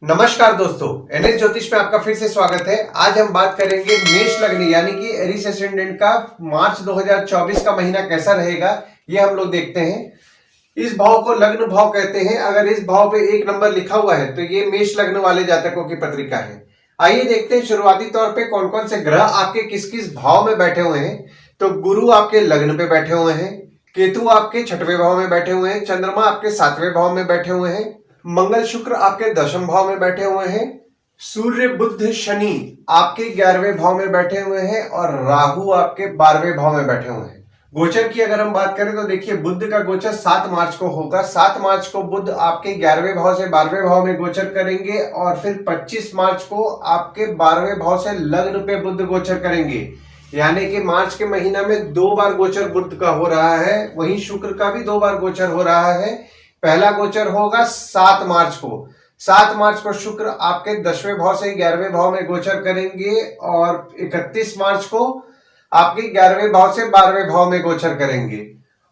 नमस्कार दोस्तों, एनएस ज्योतिष में आपका फिर से स्वागत है। आज हम बात करेंगे मेष लग्न यानी कि एरीज एसेंडेंट का मार्च 2024 का महीना कैसा रहेगा, ये हम लोग देखते हैं। इस भाव को लग्न भाव कहते हैं। अगर इस भाव पे 1 नंबर लिखा हुआ है तो ये मेष लग्न वाले जातकों की पत्रिका है। आइए देखते हैं शुरुआती तौर पे कौन कौन से ग्रह आपके किस किस भाव में बैठे हुए हैं। तो गुरु आपके लग्न पे बैठे हुए हैं, केतु आपके 6वें भाव में बैठे हुए हैं, चंद्रमा आपके 7वें भाव में बैठे हुए हैं, मंगल शुक्र आपके 10वें भाव में बैठे हुए हैं, सूर्य बुध शनि आपके 11वें भाव में बैठे हुए हैं और राहु आपके 12वें भाव में बैठे हुए हैं। गोचर की अगर हम बात करें तो देखिए, बुध का गोचर 7 मार्च को होगा। 7 मार्च को बुध आपके 11वें भाव से 12वें भाव में गोचर करेंगे और फिर 25 मार्च को आपके 12वें भाव से लग्न पे बुध गोचर करेंगे। यानी कि मार्च के महीना में 2 बार गोचर बुध का हो रहा है, वहीं शुक्र का भी 2 बार गोचर हो रहा है। पहला गोचर होगा 7 मार्च को। 7 मार्च को शुक्र आपके 10वें भाव से 11वें भाव में गोचर करेंगे और 31 मार्च को आपके 11वें भाव से 12वें भाव में गोचर करेंगे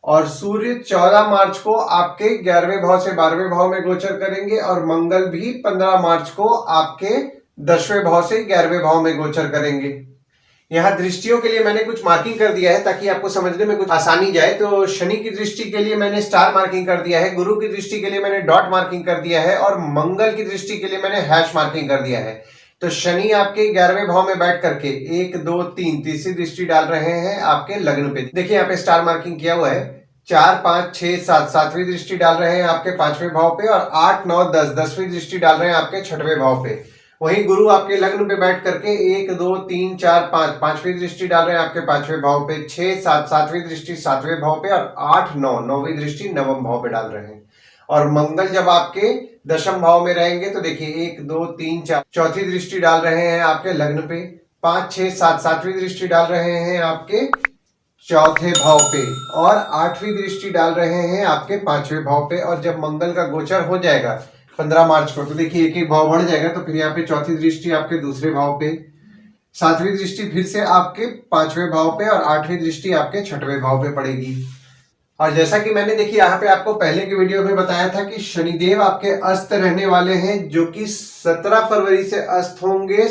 और सूर्य 14 मार्च को आपके 11वें भाव से 12वें भाव में गोचर करेंगे और मंगल भी 15 मार्च को आपके 10वें भाव से 11वें भाव में गोचर करेंगे। यहाँ दृष्टियों के लिए मैंने कुछ मार्किंग कर दिया है ताकि आपको समझने में कुछ आसानी जाए। तो शनि की दृष्टि के लिए मैंने स्टार मार्किंग कर दिया है, गुरु की दृष्टि के लिए मैंने डॉट मार्किंग कर दिया है और मंगल की दृष्टि के लिए मैंने हैश मार्किंग कर दिया है। तो शनि आपके 11वें भाव में बैठ करके 1 2 3 तीसरी दृष्टि डाल रहे हैं आपके लग्न पे। देखिए यहाँ पे स्टार मार्किंग किया हुआ है। 4 5 6 7 7वीं दृष्टि डाल रहे हैं आपके 5वें भाव पे और 8 9 10 10वीं दृष्टि डाल रहे हैं आपके 6वें भाव पे। वहीं गुरु आपके लग्न पे बैठ करके 1 2 3 4 5 5वीं दृष्टि डाल रहे हैं आपके 5वें भाव पे, 6 7 7वीं दृष्टि 7वें भाव पे और 8 9 9वीं दृष्टि 9वें भाव पे डाल रहे हैं। और मंगल जब आपके 10वें भाव में रहेंगे तो देखिए 1 2 3 4 चौथी दृष्टि डाल रहे हैं आपके लग्न पे, 5 6 7 7वीं दृष्टि डाल रहे हैं आपके चौथे भाव पे और 8वीं दृष्टि डाल रहे हैं आपके 5वें भाव पे। और जब मंगल का गोचर हो जाएगा 15 मार्च को तो देखिए एक भाव बढ़ जाएगा, तो फिर यहाँ पे चौथी दृष्टि आपके दूसरे भाव पे, 7वीं दृष्टि फिर से आपके 5वें भाव पे और 8वीं दृष्टि आपके 6वें भाव पे पड़ेगी। और जैसा कि मैंने देखिए यहाँ पे आपको पहले की वीडियो में बताया था कि शनिदेव आपके अस्त रहने वाले हैं, जो कि 17 फरवरी से अस्त होंगे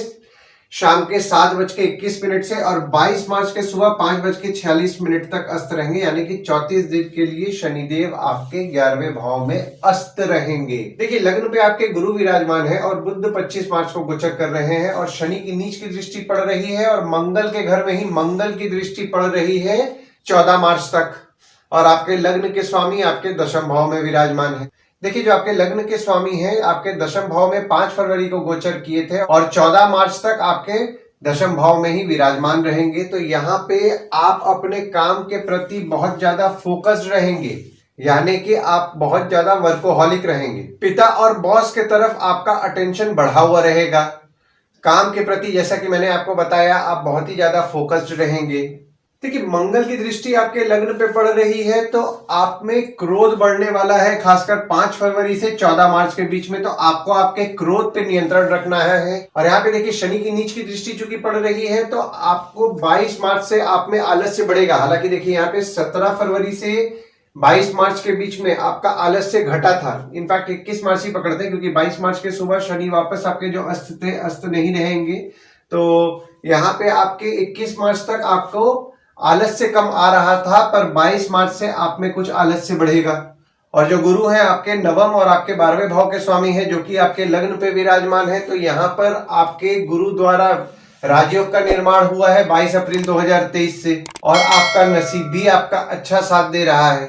शाम के 7:21 से और 22 मार्च के सुबह 5:46 तक अस्त रहेंगे। यानी कि 34 दिन के लिए शनिदेव आपके 11वें भाव में अस्त रहेंगे। देखिए लग्न पे आपके गुरु विराजमान है और बुध 25 मार्च को गोचर कर रहे हैं और शनि की नीच की दृष्टि पड़ रही है और मंगल के घर में ही मंगल की दृष्टि पड़ रही है 14 मार्च तक। और आपके लग्न के स्वामी आपके 10वें भाव में विराजमान है। देखिए जो आपके लग्न के स्वामी हैं आपके 10वें भाव में 5 फरवरी को गोचर किए थे और 14 मार्च तक आपके 10वें भाव में ही विराजमान रहेंगे। तो यहाँ पे आप अपने काम के प्रति बहुत ज्यादा फोकस्ड रहेंगे, यानी कि आप बहुत ज्यादा वर्कोहॉलिक रहेंगे। पिता और बॉस के तरफ आपका अटेंशन बढ़ा हुआ रहेगा। काम के प्रति जैसा कि मैंने आपको बताया आप बहुत ही ज्यादा फोकस्ड रहेंगे। देखिए मंगल की दृष्टि आपके लग्न पे पड़ रही है तो आप में क्रोध बढ़ने वाला है, खासकर 5 फरवरी से 14 मार्च के बीच में। तो आपको आपके क्रोध पे नियंत्रण रखना है। और यहाँ पे देखिए शनि की नीच की दृष्टि चूंकि पड़ रही है तो आपको 22 मार्च से आप में आलस्य बढ़ेगा। हालांकि देखिए यहाँ पे 17 फरवरी से 22 मार्च के बीच में आपका आलस्य घटा था। इनफैक्ट 21 मार्च ही पकड़ते हैं क्योंकि 22 मार्च के सुबह शनि वापस आपके जो अस्त थे अस्त नहीं रहेंगे। तो यहाँ पे आपके 21 मार्च तक आपको आलस्य कम आ रहा था, पर 22 मार्च से आप में कुछ आलस्य बढ़ेगा। और जो गुरु है आपके 9वें और आपके 12वें भाव के स्वामी है, जो कि आपके लग्न पे विराजमान है। तो यहाँ पर आपके गुरु द्वारा राजयोग का निर्माण हुआ है 22 अप्रैल 2023 से और आपका नसीब भी आपका अच्छा साथ दे रहा है।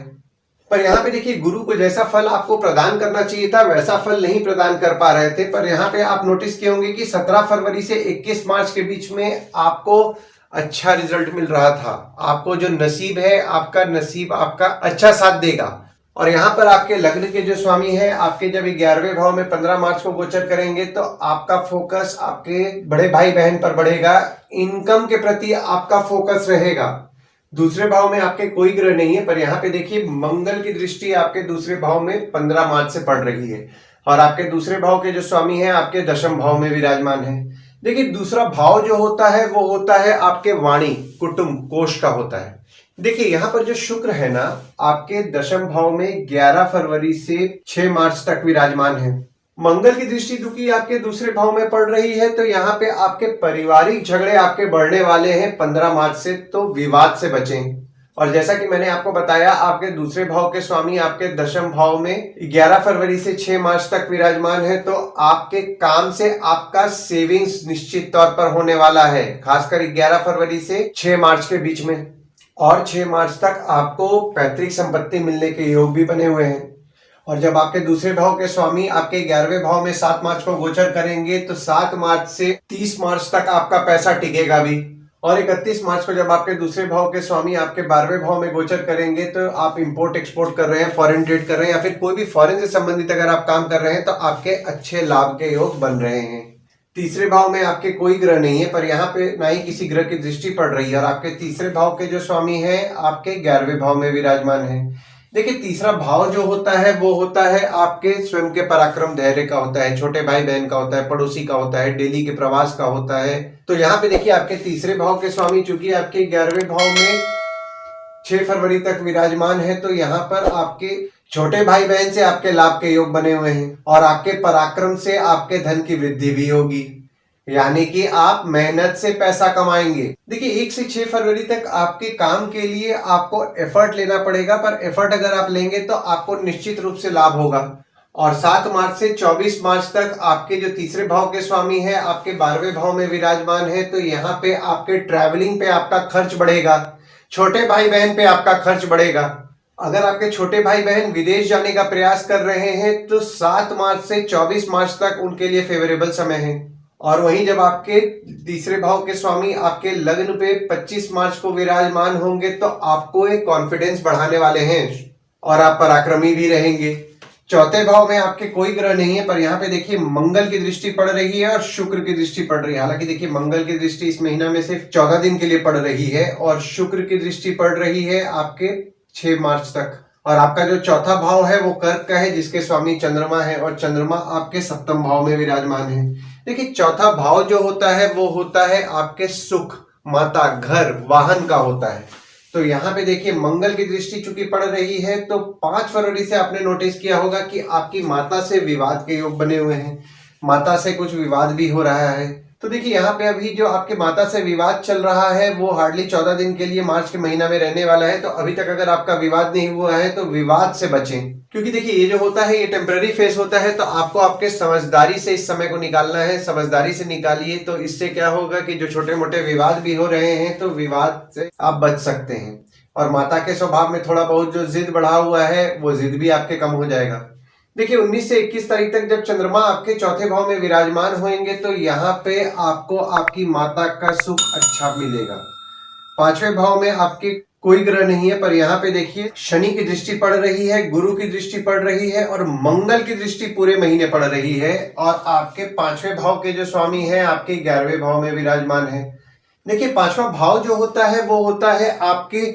पर यहाँ पे देखिए गुरु को जैसा फल आपको प्रदान करना चाहिए था वैसा फल नहीं प्रदान कर पा रहे थे। पर यहाँ पे आप नोटिस किए होंगे कि 17 फरवरी से 21 मार्च के बीच में आपको अच्छा रिजल्ट मिल रहा था। आपको जो नसीब है आपका नसीब आपका अच्छा साथ देगा। और यहाँ पर आपके लग्न के जो स्वामी है आपके जब 11वें भाव में 15 मार्च को गोचर करेंगे तो आपका फोकस आपके बड़े भाई बहन पर बढ़ेगा। इनकम के प्रति आपका फोकस रहेगा। दूसरे भाव में आपके कोई ग्रह नहीं है, पर यहाँ पे देखिए मंगल की दृष्टि आपके दूसरे भाव में 15 मार्च से पड़ रही है और आपके दूसरे भाव के जो स्वामी हैं आपके 10वें भाव में विराजमान है। देखिए दूसरा भाव जो होता है वो होता है आपके वाणी कुटुंब कोष का होता है। देखिए यहाँ पर जो शुक्र है ना आपके 10वें भाव में 11 फरवरी से 6 मार्च तक विराजमान है। मंगल की दृष्टि चूंकि आपके दूसरे भाव में पड़ रही है तो यहाँ पे आपके पारिवारिक झगड़े आपके बढ़ने वाले हैं 15 मार्च से, तो विवाद से बचें। और जैसा कि मैंने आपको बताया, आपके दूसरे भाव के स्वामी आपके दशम भाव में 11 फरवरी से 6 मार्च तक विराजमान है, तो आपके काम से आपका सेविंग्स निश्चित तौर पर होने वाला है, खासकर 11 फरवरी से 6 मार्च के बीच में। और 6 मार्च तक आपको पैतृक संपत्ति मिलने के योग भी बने हुए हैं। और जब आपके दूसरे भाव के स्वामी आपके 11वें भाव में 7 मार्च को गोचर करेंगे तो 7 मार्च से 30 मार्च तक आपका पैसा टिकेगा भी। और 31 मार्च को जब आपके दूसरे भाव के स्वामी आपके 12वें भाव में गोचर करेंगे तो आप इंपोर्ट एक्सपोर्ट कर रहे हैं, फॉरेन ट्रेड कर रहे हैं, या फिर कोई भी फॉरेन से संबंधित अगर आप काम कर रहे हैं तो आपके अच्छे लाभ के योग बन रहे हैं। तीसरे भाव में आपके कोई ग्रह नहीं है, पर यहाँ पे ना ही किसी ग्रह की दृष्टि पड़ रही है, और आपके तीसरे भाव के जो स्वामी है आपके 11वें भाव में विराजमान है। देखिए, तीसरा भाव जो होता है वो होता है आपके स्वयं के पराक्रम धैर्य का होता है, छोटे भाई बहन का होता है, पड़ोसी का होता है, डेली के प्रवास का होता है। तो यहाँ पे देखिए, आपके तीसरे भाव के स्वामी चूंकि आपके 11वें भाव में 6 फरवरी तक विराजमान है, तो यहाँ पर आपके छोटे भाई बहन से आपके लाभ के योग बने हुए हैं, और आपके पराक्रम से आपके धन की वृद्धि भी होगी, यानी कि आप मेहनत से पैसा कमाएंगे। देखिए, 1 से 6 फरवरी तक आपके काम के लिए आपको एफर्ट लेना पड़ेगा, पर एफर्ट अगर आप लेंगे तो आपको निश्चित रूप से लाभ होगा। और 7 मार्च से 24 मार्च तक आपके जो तीसरे भाव के स्वामी है आपके 12वें भाव में विराजमान है, तो यहाँ पे आपके ट्रैवलिंग पे आपका खर्च बढ़ेगा, छोटे भाई बहन पे आपका खर्च बढ़ेगा। अगर आपके छोटे भाई बहन विदेश जाने का प्रयास कर रहे हैं तो 7 मार्च से 24 मार्च तक उनके लिए फेवरेबल समय है। और वहीं जब आपके तीसरे भाव के स्वामी आपके लग्न पे 25 मार्च को विराजमान होंगे तो आपको एक कॉन्फिडेंस बढ़ाने वाले हैं और आप पराक्रमी भी रहेंगे। चौथे भाव में आपके कोई ग्रह नहीं है, पर यहाँ पे देखिए मंगल की दृष्टि पड़ रही है और शुक्र की दृष्टि पड़ रही है। हालांकि देखिए, मंगल की दृष्टि इस महीना में सिर्फ 14 दिन के लिए पड़ रही है, और शुक्र की दृष्टि पड़ रही है आपके 6 मार्च तक। और आपका जो चौथा भाव है वो कर्क का है, जिसके स्वामी चंद्रमा है, और चंद्रमा आपके 7वें भाव में विराजमान है। देखिए, चौथा भाव जो होता है वो होता है आपके सुख, माता, घर, वाहन का होता है। तो यहाँ पे देखिए, मंगल की दृष्टि चूंकि पड़ रही है तो 5 फरवरी से आपने नोटिस किया होगा कि आपकी माता से विवाद के योग बने हुए हैं, माता से कुछ विवाद भी हो रहा है। तो देखिए, यहाँ पे अभी जो आपके माता से विवाद चल रहा है वो हार्डली 14 दिन के लिए मार्च के महीना में रहने वाला है। तो अभी तक अगर आपका विवाद नहीं हुआ है तो विवाद से बचें, क्योंकि देखिए ये जो होता है ये टेम्पररी फेस होता है। तो आपको आपके समझदारी से इस समय को निकालना है, समझदारी से निकालिए। तो इससे क्या होगा कि जो छोटे मोटे विवाद भी हो रहे हैं तो विवाद से आप बच सकते हैं। और माता के स्वभाव में थोड़ा बहुत जो जिद बढ़ा हुआ है वो जिद भी आपके कम हो जाएगा। देखिए, 19 से 21 तारीख तक जब चंद्रमा आपके चौथे भाव में विराजमान होंगे तो यहाँ पे आपको आपकी माता का सुख अच्छा मिलेगा। 5वें भाव में आपके कोई ग्रह नहीं है, पर यहाँ पे देखिए शनि की दृष्टि पड़ रही है, गुरु की दृष्टि पड़ रही है, और मंगल की दृष्टि पूरे महीने पड़ रही है। और आपके 5वें भाव के जो स्वामी है आपके 11वें भाव में विराजमान है। देखिए, 5वां भाव जो होता है वो होता है आपके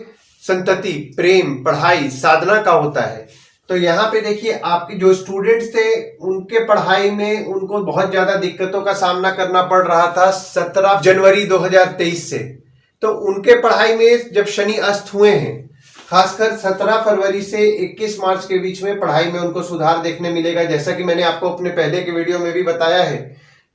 संतति, प्रेम, पढ़ाई, साधना का होता है। तो यहाँ पे देखिए, आपके जो स्टूडेंट्स थे उनके पढ़ाई में उनको बहुत ज्यादा दिक्कतों का सामना करना पड़ रहा था 17 जनवरी 2023 से। तो उनके पढ़ाई में जब शनि अस्त हुए हैं, खासकर 17 फरवरी से 21 मार्च के बीच में पढ़ाई में उनको सुधार देखने मिलेगा। जैसा कि मैंने आपको अपने पहले के वीडियो में भी बताया है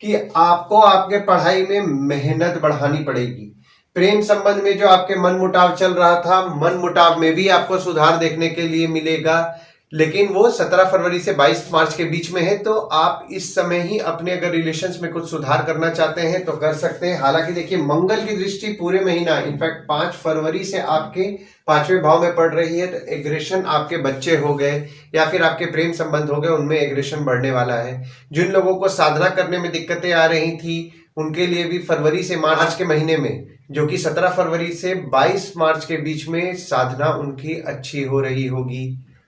कि आपको आपके पढ़ाई में मेहनत बढ़ानी पड़ेगी। प्रेम संबंध में जो आपके मन मुटाव चल रहा था, मन मुटाव में भी आपको सुधार देखने के लिए मिलेगा, लेकिन वो 17 फरवरी से 22 मार्च के बीच में है। तो आप इस समय ही अपने अगर रिलेशंस में कुछ सुधार करना चाहते हैं तो कर सकते हैं। हालांकि देखिए, मंगल की दृष्टि पूरे महीना, इनफैक्ट 5 फरवरी से आपके 5वें भाव में पड़ रही है। तो एग्रेशन आपके बच्चे हो गए या फिर आपके प्रेम संबंध हो गए, उनमें एग्रेशन बढ़ने वाला है। जिन लोगों को साधना करने में दिक्कतें आ रही थी उनके लिए भी फरवरी से मार्च के महीने में, जो कि 17 फरवरी से 22 मार्च के बीच में, साधना उनकी अच्छी हो रही होगी।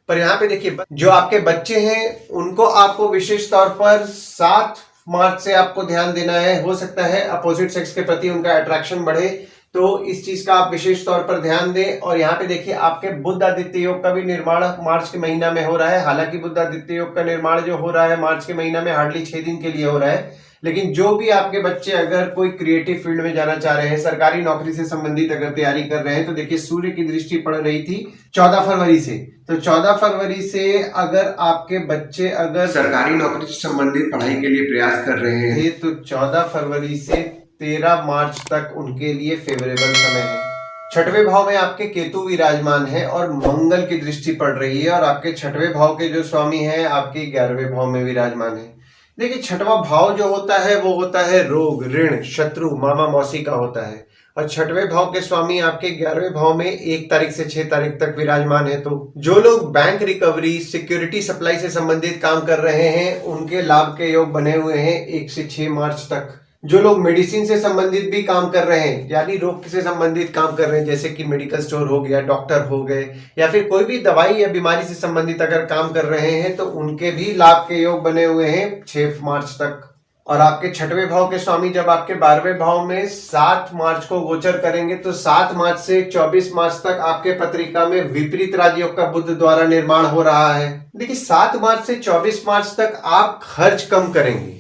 पर यहाँ पे देखिए, जो आपके बच्चे हैं उनको आपको विशेष तौर पर 7 मार्च से आपको ध्यान देना है। हो सकता है अपोजिट सेक्स के प्रति उनका अट्रैक्शन बढ़े, तो इस चीज का आप विशेष तौर पर ध्यान दें। और यहाँ पे देखिए, आपके बुध आदित्य योग का भी निर्माण मार्च के महीना में हो रहा है। हालांकि बुध आदित्य योग का निर्माण जो हो रहा है मार्च के महीना में हार्डली 6 दिन के लिए हो रहा है, लेकिन जो भी आपके बच्चे अगर कोई क्रिएटिव फील्ड में जाना चाह रहे हैं, सरकारी नौकरी से संबंधित अगर तैयारी कर रहे हैं, तो देखिए सूर्य की दृष्टि पड़ रही थी 14 फरवरी से। तो 14 फरवरी से अगर आपके बच्चे अगर सरकारी नौकरी से संबंधित पढ़ाई के लिए प्रयास कर रहे हैं तो 14 फरवरी से 13 मार्च तक उनके लिए फेवरेबल समय है। छठवें भाव में आपके केतु विराजमान है और मंगल की दृष्टि पड़ रही है और आपके छठवें भाव के जो स्वामी हैं आपके 11वें भाव में विराजमान है। देखिए छठवां भाव जो होता है वो होता है रोग, ऋण, शत्रु, मामा मौसी का होता है और छठवें भाव के स्वामी आपके 11वें भाव में 1 तारीख से 6 तारीख तक विराजमान है। तो जो लोग बैंक रिकवरी, सिक्योरिटी सप्लाई से संबंधित काम कर रहे हैं उनके लाभ के योग बने हुए हैं 1 से 6 मार्च तक। जो लोग मेडिसिन से संबंधित भी काम कर रहे हैं यानी रोग से संबंधित काम कर रहे हैं, जैसे कि मेडिकल स्टोर हो गया, डॉक्टर हो गए या फिर कोई भी दवाई या बीमारी से संबंधित अगर काम कर रहे हैं तो उनके भी लाभ के योग बने हुए हैं 6 मार्च तक। और आपके छठवें भाव के स्वामी जब आपके 12वें भाव में 7 मार्च को गोचर करेंगे तो 7 मार्च से 24 मार्च तक आपके पत्रिका में विपरीत राजयोग का बुध द्वारा निर्माण हो रहा है। देखिए 7 मार्च से 24 मार्च तक आप खर्च कम करेंगे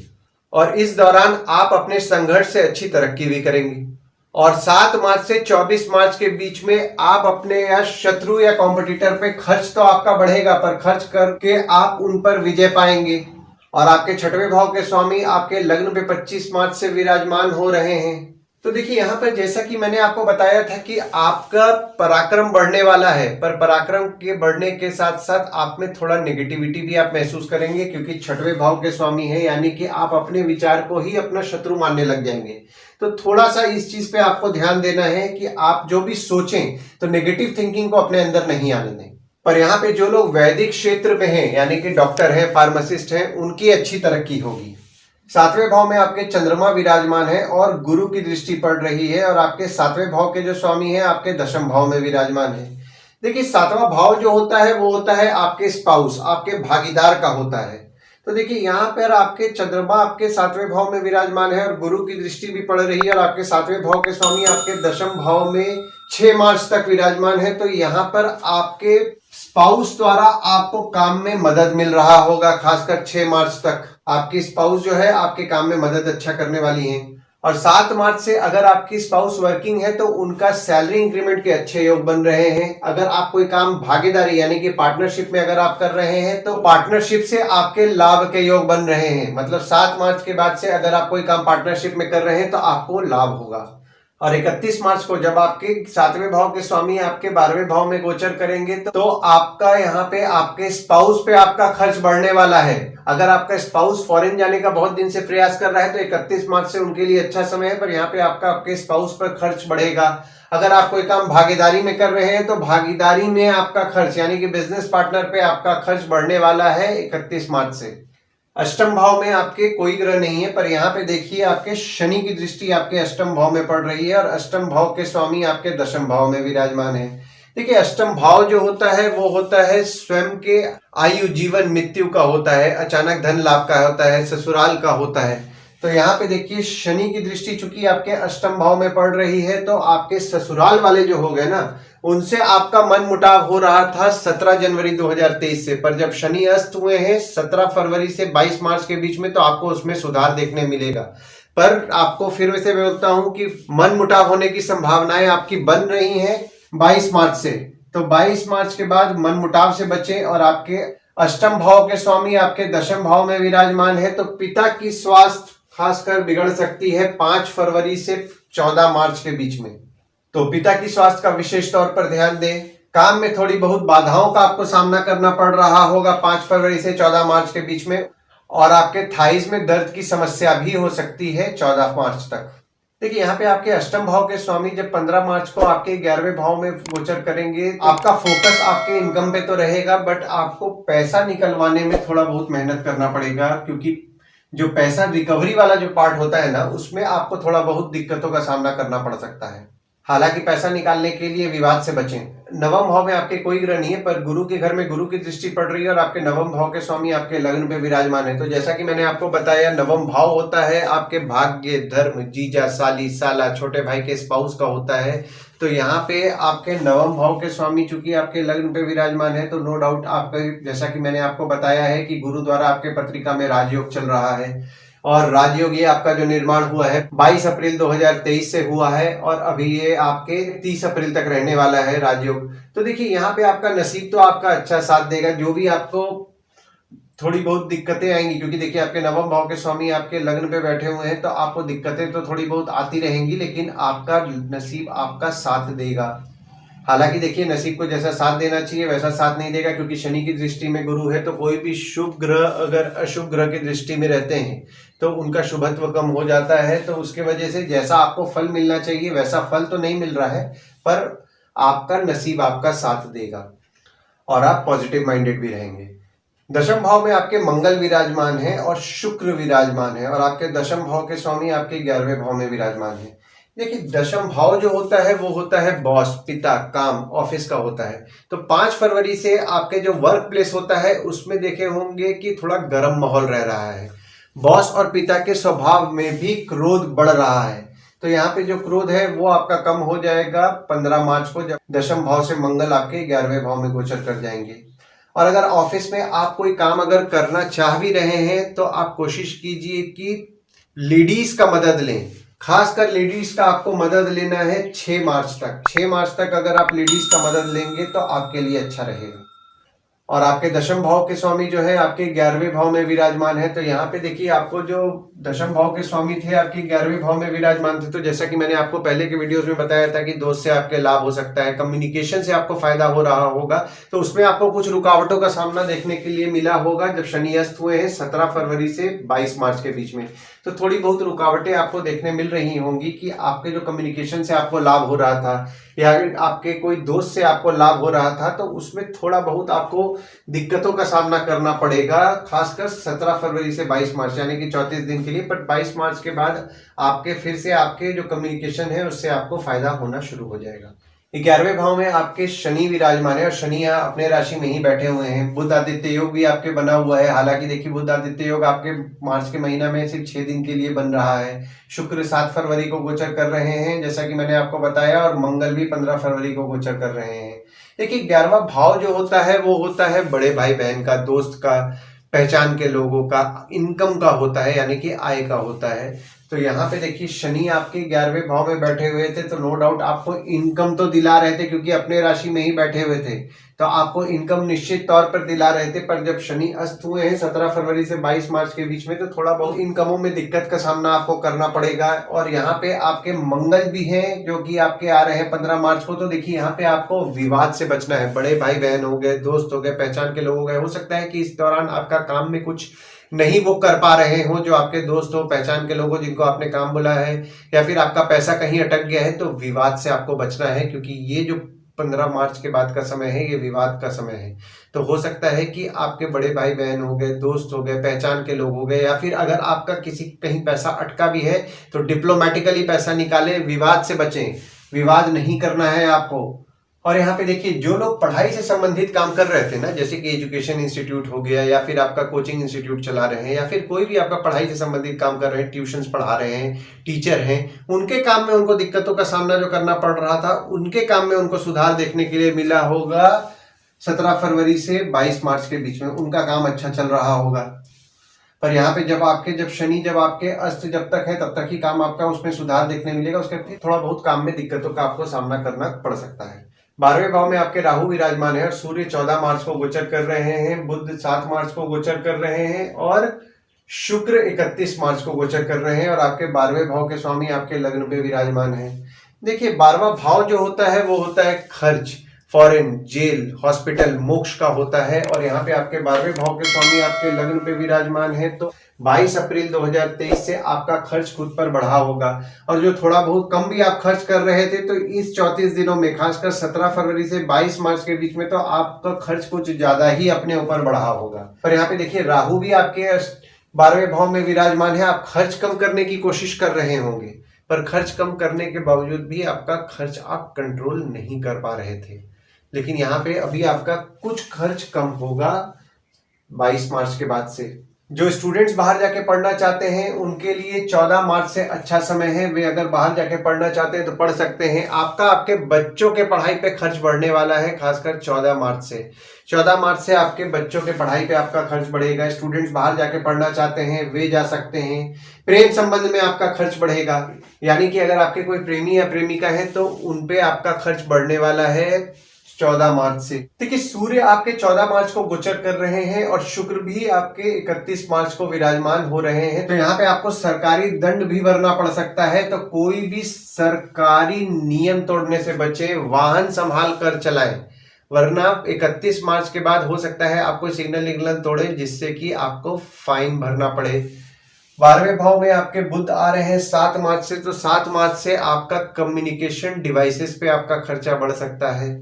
और इस दौरान आप अपने संघर्ष से अच्छी तरक्की भी करेंगे। और 7 मार्च से 24 मार्च के बीच में आप अपने या शत्रु या कॉम्पिटिटर पे खर्च तो आपका बढ़ेगा पर खर्च करके आप उन पर विजय पाएंगे। और आपके छठवें भाव के स्वामी आपके लग्न पे 25 मार्च से विराजमान हो रहे हैं। तो देखिए यहाँ पर जैसा कि मैंने आपको बताया था कि आपका पराक्रम बढ़ने वाला है, पर पराक्रम के बढ़ने के साथ साथ आप में थोड़ा नेगेटिविटी भी आप महसूस करेंगे क्योंकि छठवें भाव के स्वामी है, यानी कि आप अपने विचार को ही अपना शत्रु मानने लग जाएंगे। तो थोड़ा सा इस चीज पे आपको ध्यान देना है कि आप जो भी सोचें तो नेगेटिव थिंकिंग को अपने अंदर नहीं आने दें। पर यहाँ पे जो लोग वैदिक क्षेत्र में हैं यानी कि डॉक्टर हैं, फार्मासिस्ट हैं, उनकी अच्छी तरक्की होगी। 7वें भाव में आपके चंद्रमा विराजमान है और गुरु की दृष्टि पड़ रही है और आपके 7वें भाव के जो स्वामी हैं आपके 10वें भाव में विराजमान है। देखिए 7वां भाव जो होता है वो होता है आपके स्पाउस, आपके भागीदार का होता है। तो देखिए यहाँ पर आपके चंद्रमा आपके 7वें भाव में विराजमान है और गुरु की दृष्टि भी पड़ रही है और आपके 7वें भाव के स्वामी आपके 10वें भाव में 6 मार्च तक विराजमान है। तो यहाँ पर आपके स्पाउस द्वारा आपको काम में मदद मिल रहा होगा, खासकर 6 मार्च तक आपकी स्पाउस जो है आपके काम में मदद अच्छा करने वाली है। और 7 मार्च से अगर आपकी स्पाउस वर्किंग है तो उनका सैलरी इंक्रीमेंट के अच्छे योग बन रहे हैं। अगर आप कोई काम भागीदारी यानी कि पार्टनरशिप में अगर आप कर रहे हैं तो पार्टनरशिप से आपके लाभ के योग बन रहे हैं। मतलब 7 मार्च के बाद से अगर आप कोई काम पार्टनरशिप में कर रहे हैं तो आपको लाभ होगा। और 31 मार्च को जब आपके 7वें भाव के स्वामी आपके 12वें भाव में गोचर करेंगे तो आपका यहाँ पे आपके स्पाउस पे आपका खर्च बढ़ने वाला है। अगर आपका स्पाउस फॉरेन जाने का बहुत दिन से प्रयास कर रहा है तो 31 मार्च से उनके लिए अच्छा समय है, पर यहाँ पे आपका आपके स्पाउस पर खर्च बढ़ेगा। अगर आप कोई काम भागीदारी में कर रहे हैं तो भागीदारी में आपका खर्च यानी कि बिजनेस पार्टनर पे आपका खर्च बढ़ने वाला है 31 मार्च से। अष्टम भाव में आपके कोई ग्रह नहीं है, पर यहाँ पे देखिए आपके शनि की दृष्टि आपके अष्टम भाव में पड़ रही है और अष्टम भाव के स्वामी आपके 10वें भाव में विराजमान है। देखिए अष्टम भाव जो होता है वो होता है स्वयं के आयु, जीवन, मृत्यु का होता है, अचानक धन लाभ का होता है, ससुराल का होता है। तो यहाँ पे देखिए शनि की दृष्टि चूंकि आपके अष्टम भाव में पड़ रही है तो आपके ससुराल वाले जो हो गए ना उनसे आपका मन मुटाव हो रहा था 17 जनवरी 2023 से, पर जब शनि अस्त हुए हैं 17 फरवरी से 22 मार्च के बीच में तो आपको उसमें सुधार देखने मिलेगा। पर आपको फिर से मैं बोलता हूं कि मन मुटाव होने की संभावनाएं आपकी बन रही हैं 22 मार्च से। तो 22 मार्च के बाद मन मुटाव से बचें। और आपके अष्टम भाव के स्वामी आपके 10वें भाव में विराजमान है तो पिता की स्वास्थ्य खासकर बिगड़ सकती है 5 फरवरी से 14 मार्च के बीच में। तो पिता की स्वास्थ्य का विशेष तौर पर ध्यान दें। काम में थोड़ी बहुत बाधाओं का आपको सामना करना पड़ रहा होगा 5 फरवरी से 14 मार्च के बीच में। और आपके थाइज में दर्द की समस्या भी हो सकती है 14 मार्च तक। देखिए यहाँ पे आपके अष्टम भाव के स्वामी जब 15 मार्च को आपके 11वें भाव में गोचर करेंगे, आपका फोकस आपके इनकम पे तो रहेगा बट आपको पैसा निकलवाने में थोड़ा बहुत मेहनत करना पड़ेगा, क्योंकि जो पैसा रिकवरी वाला जो पार्ट होता है ना उसमें आपको थोड़ा बहुत दिक्कतों का सामना करना पड़ सकता है। हालांकि पैसा निकालने के लिए विवाद से बचें। 9वें भाव में आपके कोई ग्रह नहीं है, पर गुरु के घर में गुरु की दृष्टि पड़ रही है और आपके 9वें भाव के स्वामी आपके लग्न पे विराजमान है। तो जैसा कि मैंने आपको बताया 9वां भाव होता है आपके भाग्य, धर्म, जीजा, साली, साला, छोटे भाई के स्पाउस का होता है। तो यहाँ पे आपके 9वें भाव के स्वामी चूंकि आपके लग्न पे विराजमान है तो नो डाउट आपके, जैसा कि मैंने आपको बताया है कि गुरु द्वारा आपके पत्रिका में राजयोग चल रहा है। और राजयोग ये आपका जो निर्माण हुआ है 22 अप्रैल 2023 से हुआ है और अभी ये आपके 30 अप्रैल तक रहने वाला है राजयोग। तो देखिए यहाँ पे आपका नसीब तो आपका अच्छा साथ देगा, जो भी आपको थोड़ी बहुत दिक्कतें आएंगी, क्योंकि देखिए आपके नवम भाव के स्वामी आपके लग्न पे बैठे हुए हैं, तो आपको दिक्कतें तो थोड़ी बहुत आती रहेंगी, लेकिन आपका नसीब आपका साथ देगा। हालांकि देखिए नसीब को जैसा साथ देना चाहिए वैसा साथ नहीं देगा, क्योंकि शनि की दृष्टि में गुरु है, तो कोई भी शुभ ग्रह अगर अशुभ ग्रह की दृष्टि में रहते हैं तो उनका शुभत्व कम हो जाता है। तो उसके वजह से जैसा आपको फल मिलना चाहिए वैसा फल तो नहीं मिल रहा है, पर आपका नसीब आपका साथ देगा और आप पॉजिटिव माइंडेड भी रहेंगे। दशम भाव में आपके मंगल विराजमान है और शुक्र विराजमान है, और आपके दशम भाव के स्वामी आपके 11वें भाव में विराजमान है। देखिए दशम भाव जो होता है वो होता है बॉस, पिता, काम, ऑफिस का होता है। तो 5 फरवरी से आपके जो वर्क प्लेस होता है उसमें देखे होंगे कि थोड़ा गर्म माहौल रह रहा है। बॉस और पिता के स्वभाव में भी क्रोध बढ़ रहा है, तो यहाँ पे जो क्रोध है वो आपका कम हो जाएगा 15 मार्च को, जब दशम भाव से मंगल आपके 11वें भाव में गोचर कर जाएंगे। और अगर ऑफिस में आप कोई काम अगर करना चाह भी रहे हैं तो आप कोशिश कीजिए कि लेडीज का मदद लें, खासकर लेडीज का आपको मदद लेना है 6 मार्च तक। 6 मार्च तक अगर आप लेडीज का मदद लेंगे तो आपके लिए अच्छा रहेगा। और आपके दशम भाव के स्वामी जो है आपके 11वें भाव में विराजमान है, तो यहाँ पे देखिए आपको जो दशम भाव के स्वामी थे आपके 11वें भाव में विराजमान थे, तो जैसा कि मैंने आपको पहले के वीडियोस में बताया था कि दोस्त से आपके लाभ हो सकता है, कम्युनिकेशन से आपको फायदा हो रहा होगा, तो उसमें आपको कुछ रुकावटों का सामना देखने के लिए मिला होगा जब शनि अस्त हुए हैं 17 फरवरी से 22 मार्च के बीच में। तो थोड़ी बहुत रुकावटें आपको देखने मिल रही होंगी कि आपके जो कम्युनिकेशन से आपको लाभ हो रहा था या आपके कोई दोस्त से आपको लाभ हो रहा था, तो उसमें थोड़ा बहुत आपको दिक्कतों का सामना करना पड़ेगा, खासकर 17 फरवरी से 22 मार्च यानी कि 34 दिन के लिए। पर 22 मार्च के बाद आपके फिर से आपके जो कम्युनिकेशन है उससे आपको फायदा होना शुरू हो जाएगा। 11वें भाव में आपके शनि विराजमान है और शनि यहाँ अपने राशि में ही बैठे हुए हैं। बुध आदित्य योग भी आपके बना हुआ है। हालांकि देखिए बुध आदित्य योग आपके मार्च के महीना में सिर्फ 6 दिन के लिए बन रहा है। शुक्र 7 फरवरी को गोचर कर रहे हैं जैसा कि मैंने आपको बताया, और मंगल भी 15 फरवरी को गोचर कर रहे हैं। देखिए 11वां भाव जो होता है वो होता है बड़े भाई बहन का, दोस्त का, पहचान के लोगों का, इनकम का होता है यानी कि आय का होता है। तो यहाँ पे देखिए शनि आपके 11वें भाव में बैठे हुए थे, तो नो डाउट आपको इनकम तो दिला रहे थे क्योंकि अपने राशि में ही बैठे हुए थे, तो आपको इनकम निश्चित तौर पर दिला रहे थे। पर जब शनि अस्त हुए हैं 17 फरवरी से 22 मार्च के बीच में, तो थोड़ा बहुत इनकमों में दिक्कत का सामना आपको करना पड़ेगा। और यहाँ पे आपके मंगल भी हैं जो कि आपके आ रहे हैं 15 मार्च को। तो देखिए यहाँ पे आपको विवाद से बचना है। बड़े भाई बहन हो गए, दोस्त हो गए, पहचान के लोग हो गए, हो सकता है कि इस दौरान आपका काम में कुछ नहीं वो कर पा रहे हो, जो आपके दोस्त हो, पहचान के लोग हो जिनको आपने काम बोला है, या फिर आपका पैसा कहीं अटक गया है, तो विवाद से आपको बचना है क्योंकि ये जो 15 मार्च के बाद का समय है ये विवाद का समय है। तो हो सकता है कि आपके बड़े भाई बहन हो गए, दोस्त हो गए, पहचान के लोग हो गए, या फिर अगर आपका किसी कहीं पैसा अटका भी है तो डिप्लोमेटिकली पैसा निकाले, विवाद से बचें, विवाद नहीं करना है आपको। और यहाँ पे देखिए जो लोग पढ़ाई से संबंधित काम कर रहे थे ना, जैसे कि एजुकेशन इंस्टीट्यूट हो गया, या फिर आपका कोचिंग इंस्टीट्यूट चला रहे हैं, या फिर कोई भी आपका पढ़ाई से संबंधित काम कर रहे हैं, ट्यूशंस पढ़ा रहे हैं, टीचर हैं, उनके काम में उनको दिक्कतों का सामना जो करना पड़ रहा था, उनके काम में उनको सुधार देखने के लिए मिला होगा 17 फरवरी से 22 मार्च के बीच में, उनका काम अच्छा चल रहा होगा। पर यहाँ पे जब शनि जब आपके अस्त जब तक है तब तक ही काम आपका उसमें सुधार देखने मिलेगा, उसके थोड़ा बहुत काम में दिक्कतों का आपको सामना करना पड़ सकता है। 12वें भाव में आपके राहु विराजमान है और सूर्य 14 मार्च को गोचर कर रहे हैं, बुध 7 मार्च को गोचर कर रहे हैं और शुक्र 31 मार्च को गोचर कर रहे हैं, और आपके 12वें भाव के स्वामी आपके लग्न पे विराजमान है। देखिए 12वां भाव जो होता है वो होता है खर्च, फॉरेन, जेल, हॉस्पिटल, मोक्ष का होता है, और यहाँ पे आपके 12वें भाव के स्वामी आपके लग्न पे विराजमान है। तो 22 अप्रैल 2023 से आपका खर्च खुद पर बढ़ा होगा, और जो थोड़ा बहुत कम भी आप खर्च कर रहे थे तो इस 34 दिनों में, खासकर 17 फरवरी से 22 मार्च के बीच में, तो आपका खर्च कुछ ज्यादा ही अपने ऊपर बढ़ा होगा। पर यहाँ पे देखिए राहु भी आपके 12वें भाव में विराजमान है। आप खर्च कम करने की कोशिश कर रहे होंगे, पर खर्च कम करने के बावजूद भी आपका खर्च आप कंट्रोल नहीं कर पा रहे थे। लेकिन यहाँ पे अभी आपका कुछ खर्च कम होगा 22 मार्च के बाद से। जो स्टूडेंट्स बाहर जाके पढ़ना चाहते हैं उनके लिए 14 मार्च से अच्छा समय है। वे अगर बाहर जाके पढ़ना चाहते हैं तो पढ़ सकते हैं। आपके बच्चों के पढ़ाई पे खर्च बढ़ने वाला है, खासकर 14 मार्च से। 14 मार्च से आपके बच्चों के पढ़ाई पे आपका खर्च बढ़ेगा। स्टूडेंट्स बाहर जाके पढ़ना चाहते हैं वे जा सकते हैं। प्रेम संबंध में आपका खर्च बढ़ेगा, यानी कि अगर आपके कोई प्रेमी या प्रेमिका है तो उनपे आपका खर्च बढ़ने वाला है 14 मार्च से। देखिए, सूर्य आपके 14 मार्च को गोचर कर रहे हैं और शुक्र भी आपके 31 मार्च को विराजमान हो रहे हैं। तो यहाँ पे आपको सरकारी दंड भी भरना पड़ सकता है। तो कोई भी सरकारी नियम तोड़ने से बचे, वाहन संभाल कर चलाएं, वरना 31 मार्च के बाद हो सकता है आपको सिग्नल विग्नल तोड़े जिससे कि आपको फाइन भरना पड़े। 12वें भाव में आपके बुध आ रहे हैं 7 मार्च से। तो 7 मार्च से आपका कम्युनिकेशन डिवाइसेस पे आपका खर्चा बढ़ सकता है।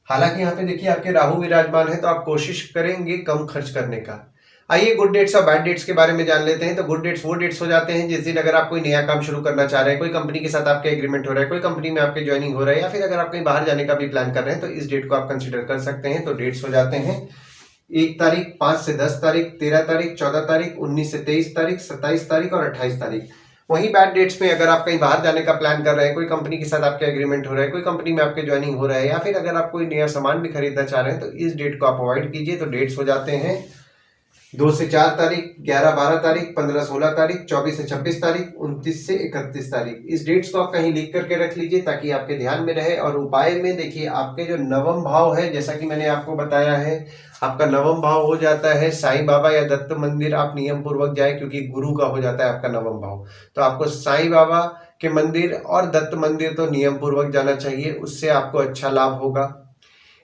हालांकि यहाँ पे देखिए आपके राहु विराजमान है तो आप कोशिश करेंगे कम खर्च करने का। आइए गुड डेट्स और बैड डेट्स के बारे में जान लेते हैं। तो गुड डेट्स वो डेट्स हो जाते हैं जिस दिन अगर आप कोई नया काम शुरू करना चाह रहे हैं, कोई कंपनी के साथ आपके एग्रीमेंट हो रहा है, कोई कंपनी में आपके ज्वाइनिंग हो रहा है, या फिर अगर आप कहीं बाहर जाने का भी प्लान कर रहे हैं तो इस डेट को आप कंसिडर कर सकते हैं। तो डेट्स हो जाते हैं 1 तारीख, 5 से 10 तारीख, 13 तारीख, 14 तारीख, 19 से 23 तारीख, 27 तारीख और 28 तारीख। वहीं बैड डेट्स में अगर आप कहीं बाहर जाने का प्लान कर रहे हैं, कोई कंपनी के साथ आपके एग्रीमेंट हो रहा है, कोई कंपनी में आपके ज्वाइनिंग हो रहा है, या फिर अगर आप कोई नया सामान भी खरीदना चाह रहे हैं तो इस डेट को आप अवॉइड कीजिए। तो डेट्स हो जाते हैं 2 से 4 तारीख, 11-12 तारीख, 15-16 तारीख, 24 से 26 तारीख, 29 से 31 तारीख। इस डेट्स को आप कहीं लिख करके रख लीजिए ताकि आपके ध्यान में रहे। और उपाय में देखिए आपके जो नवम भाव है, जैसा कि मैंने आपको बताया है, आपका नवम भाव हो जाता है साईं बाबा या दत्त मंदिर। आप नियम पूर्वक जाए क्योंकि गुरु का हो जाता है आपका नवम भाव। तो आपको साईं बाबा के मंदिर और दत्त मंदिर तो नियम पूर्वक जाना चाहिए, उससे आपको अच्छा लाभ होगा।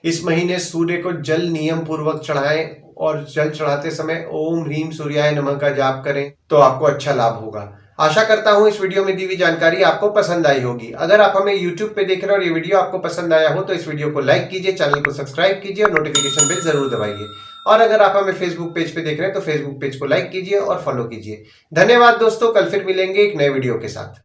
इस महीने सूर्य को जल नियम पूर्वक चढ़ाएं और जल चढ़ाते समय ओम ह्रीम सूर्याय नमः का जाप करें तो आपको अच्छा लाभ होगा। आशा करता हूं इस वीडियो में दी हुई जानकारी आपको पसंद आई होगी। अगर आप हमें YouTube पे देख रहे हैं और ये वीडियो आपको पसंद आया हो तो इस वीडियो को लाइक कीजिए, चैनल को सब्सक्राइब कीजिए और नोटिफिकेशन बेल जरूर दबाइए। और अगर आप हमें Facebook पेज पे देख रहे हैं तो Facebook पेज को लाइक कीजिए और फॉलो कीजिए। धन्यवाद दोस्तों, कल फिर मिलेंगे एक नए वीडियो के साथ।